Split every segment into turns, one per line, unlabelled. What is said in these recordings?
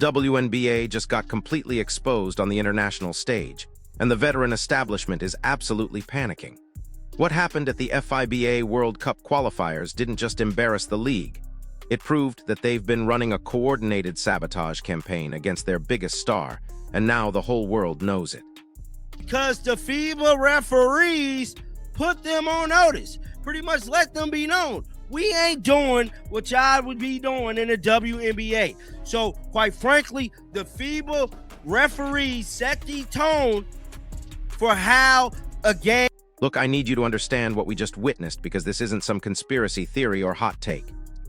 WNBA just got completely exposed on the international stage, and the veteran establishment is absolutely panicking. What happened at the FIBA World Cup qualifiers didn't just embarrass the league. It proved that they've been running a coordinated sabotage campaign against their biggest star, and now the whole world knows it.
Because the FIBA referees put them on notice, pretty much let them be known. We ain't doing what y'all would be doing in the WNBA. So, quite frankly, the FIBA referees set the tone for how a game...
Look, I need you to understand what we just witnessed because this isn't some conspiracy theory or hot take.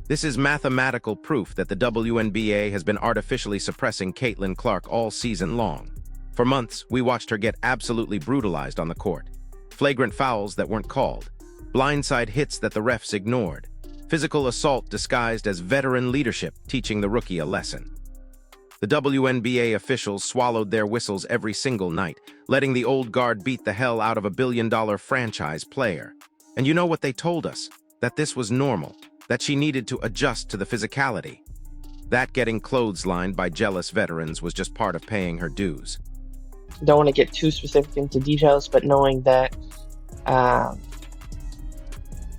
This is mathematical proof that the WNBA has been artificially suppressing Caitlin Clark all season long. For months, we watched her get absolutely brutalized on the court. Flagrant fouls that weren't called. Blindside hits that the refs ignored. Physical assault disguised as veteran leadership teaching the rookie a lesson. The WNBA officials swallowed their whistles every single night, letting the old guard beat the hell out of a billion-dollar franchise player. And you know what they told us? That this was normal, that she needed to adjust to the physicality. That getting clotheslined by jealous veterans was just part of paying her dues.
Don't want to get too specific into details, but knowing that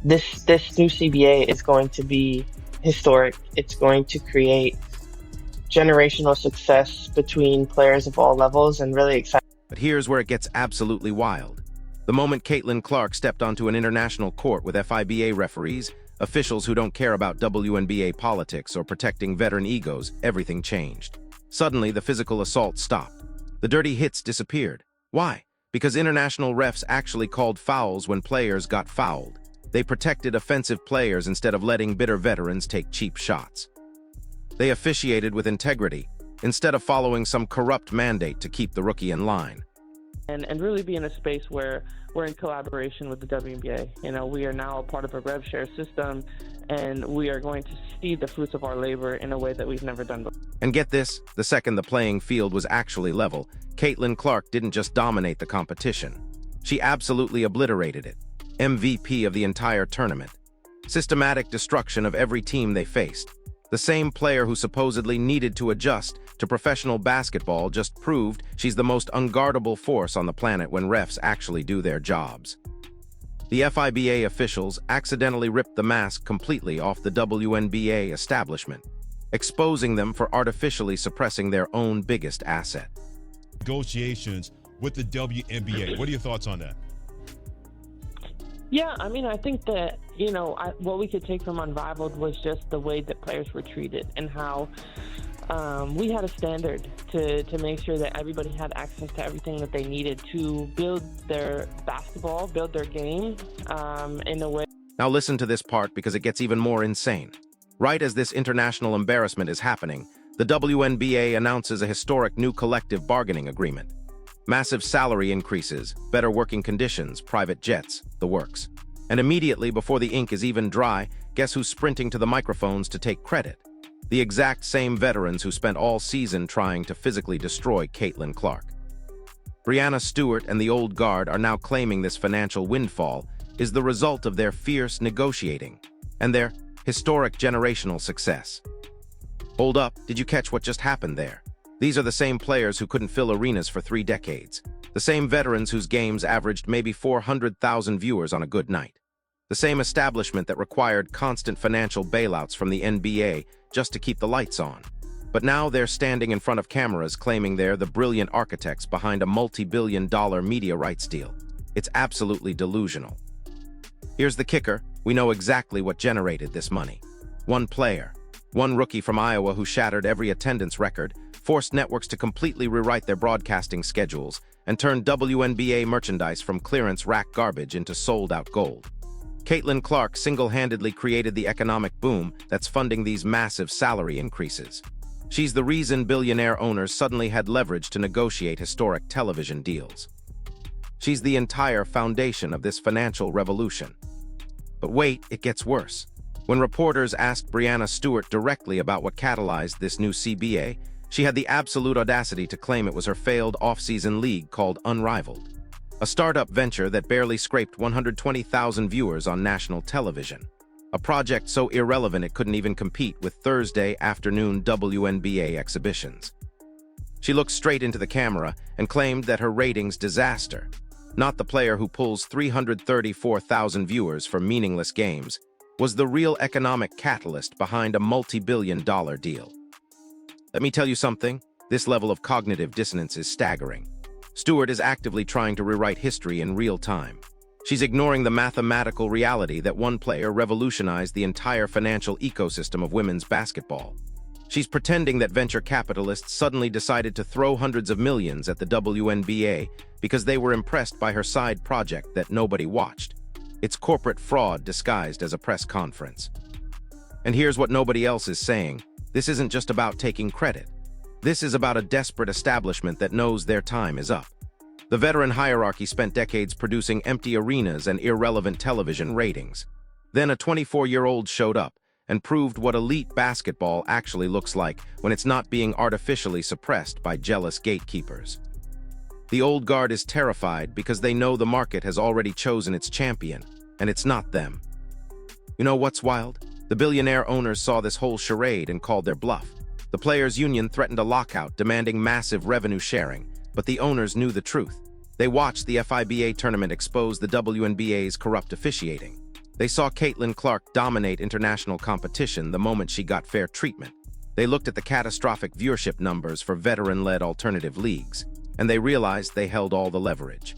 this new CBA is going to be historic. It's going to create generational success between players of all levels, and really exciting.
But here's where it gets absolutely wild. The moment Caitlin Clark stepped onto an international court with FIBA referees, officials who don't care about WNBA politics or protecting veteran egos, everything changed. Suddenly, the physical assault stopped. The dirty hits disappeared. Why? Because international refs actually called fouls when players got fouled. They protected offensive players instead of letting bitter veterans take cheap shots. They officiated with integrity, instead of following some corrupt mandate to keep the rookie in line.
And really be in a space where we're in collaboration with the WNBA. You know, we are now a part of a rev share system, and we are going to see the fruits of our labor in a way that we've never done before.
And get this, the second the playing field was actually level, Caitlin Clark didn't just dominate the competition. She absolutely obliterated it. MVP of the entire tournament. Systematic destruction of every team they faced. The same player who supposedly needed to adjust to professional basketball just proved she's the most unguardable force on the planet when refs actually do their jobs. The FIBA officials accidentally ripped the mask completely off the WNBA establishment, exposing them for artificially suppressing their own biggest asset.
Negotiations with the WNBA. What are your thoughts on that?
Yeah, I mean, I think that, you know, what we could take from Unrivaled was just the way that players were treated and how we had a standard to make sure that everybody had access to everything that they needed to build their basketball, build their game in a way.
Now listen to this part because it gets even more insane. Right as this international embarrassment is happening, the WNBA announces a historic new collective bargaining agreement. Massive salary increases, better working conditions, private jets, the works. And immediately before the ink is even dry, guess who's sprinting to the microphones to take credit? The exact same veterans who spent all season trying to physically destroy Caitlin Clark. Breanna Stewart and the old guard are now claiming this financial windfall is the result of their fierce negotiating and their historic generational success. Hold up, did you catch what just happened there? These are the same players who couldn't fill arenas for 3 decades. The same veterans whose games averaged maybe 400,000 viewers on a good night. The same establishment that required constant financial bailouts from the NBA just to keep the lights on. But now they're standing in front of cameras claiming they're the brilliant architects behind a multi-billion-dollar media rights deal. It's absolutely delusional. Here's the kicker, we know exactly what generated this money. One player, one rookie from Iowa who shattered every attendance record, forced networks to completely rewrite their broadcasting schedules, and turned WNBA merchandise from clearance rack garbage into sold-out gold. Caitlin Clark single-handedly created the economic boom that's funding these massive salary increases. She's the reason billionaire owners suddenly had leverage to negotiate historic television deals. She's the entire foundation of this financial revolution. But wait, it gets worse. When reporters asked Breanna Stewart directly about what catalyzed this new CBA, she had the absolute audacity to claim it was her failed off-season league called Unrivaled, a startup venture that barely scraped 120,000 viewers on national television. a project so irrelevant it couldn't even compete with Thursday afternoon WNBA exhibitions. She looked straight into the camera and claimed that her ratings disaster, not the player who pulls 334,000 viewers for meaningless games, was the real economic catalyst behind a multi-billion-dollar deal. Let me tell you something, this level of cognitive dissonance is staggering. Stewart is actively trying to rewrite history in real time. She's ignoring the mathematical reality that one player revolutionized the entire financial ecosystem of women's basketball. She's pretending that venture capitalists suddenly decided to throw hundreds of millions at the WNBA because they were impressed by her side project that nobody watched. It's corporate fraud disguised as a press conference. And here's what nobody else is saying. This isn't just about taking credit. This is about a desperate establishment that knows their time is up. The veteran hierarchy spent decades producing empty arenas and irrelevant television ratings. Then a 24-year-old showed up and proved what elite basketball actually looks like when it's not being artificially suppressed by jealous gatekeepers. The old guard is terrified because they know the market has already chosen its champion, and it's not them. You know what's wild? The billionaire owners saw this whole charade and called their bluff. The players' union threatened a lockout, demanding massive revenue sharing, but the owners knew the truth. They watched the FIBA tournament expose the WNBA's corrupt officiating. They saw Caitlin Clark dominate international competition the moment she got fair treatment. They looked at the catastrophic viewership numbers for veteran-led alternative leagues, and they realized they held all the leverage.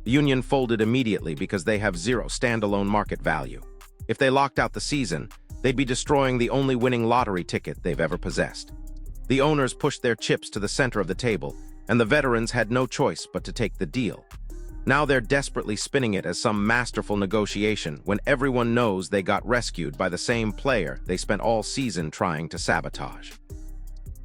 The union folded immediately because they have zero standalone market value. If they locked out the season, they'd be destroying the only winning lottery ticket they've ever possessed. The owners pushed their chips to the center of the table, and the veterans had no choice but to take the deal. Now they're desperately spinning it as some masterful negotiation when everyone knows they got rescued by the same player they spent all season trying to sabotage.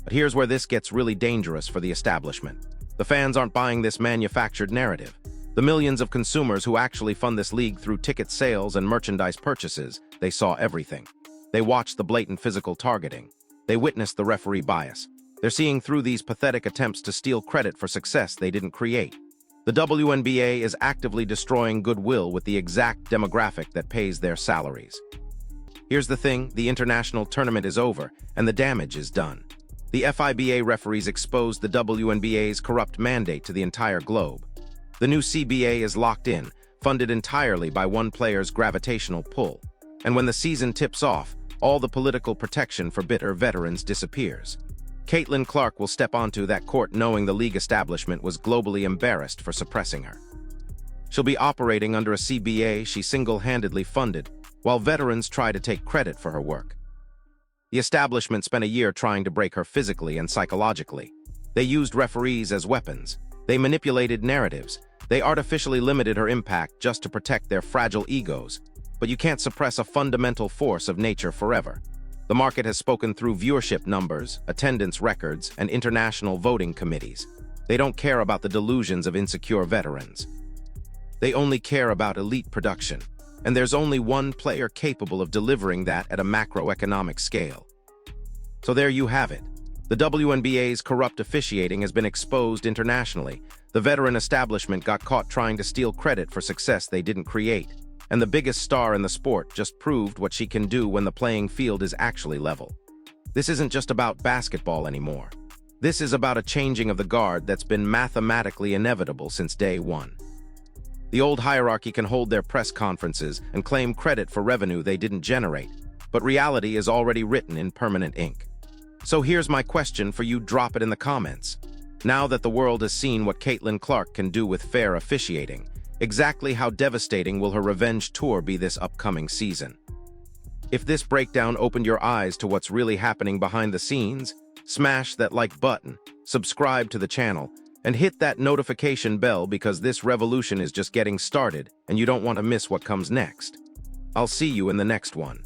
But here's where this gets really dangerous for the establishment. The fans aren't buying this manufactured narrative. The millions of consumers who actually fund this league through ticket sales and merchandise purchases, they saw everything. They watched the blatant physical targeting. They witnessed the referee bias. They're seeing through these pathetic attempts to steal credit for success they didn't create. The WNBA is actively destroying goodwill with the exact demographic that pays their salaries. Here's the thing, the international tournament is over, and the damage is done. The FIBA referees exposed the WNBA's corrupt mandate to the entire globe. The new CBA is locked in, funded entirely by one player's gravitational pull. And when the season tips off, all the political protection for bitter veterans disappears. Caitlin Clark will step onto that court knowing the league establishment was globally embarrassed for suppressing her. She'll be operating under a CBA she single-handedly funded, while veterans try to take credit for her work. The establishment spent a year trying to break her physically and psychologically. They used referees as weapons. They manipulated narratives. They artificially limited her impact just to protect their fragile egos. But you can't suppress a fundamental force of nature forever. The market has spoken through viewership numbers, attendance records, and international voting committees. They don't care about the delusions of insecure veterans. They only care about elite production, and there's only one player capable of delivering that at a macroeconomic scale. So there you have it. The WNBA's corrupt officiating has been exposed internationally. The veteran establishment got caught trying to steal credit for success they didn't create. And the biggest star in the sport just proved what she can do when the playing field is actually level. This isn't just about basketball anymore. This is about a changing of the guard that's been mathematically inevitable since day one. The old hierarchy can hold their press conferences and claim credit for revenue they didn't generate, but reality is already written in permanent ink. So here's my question for you, drop it in the comments. Now that the world has seen what Caitlin Clark can do with fair officiating, exactly how devastating will her revenge tour be this upcoming season? If this breakdown opened your eyes to what's really happening behind the scenes, smash that like button, subscribe to the channel, and hit that notification bell because this revolution is just getting started and you don't want to miss what comes next. I'll see you in the next one.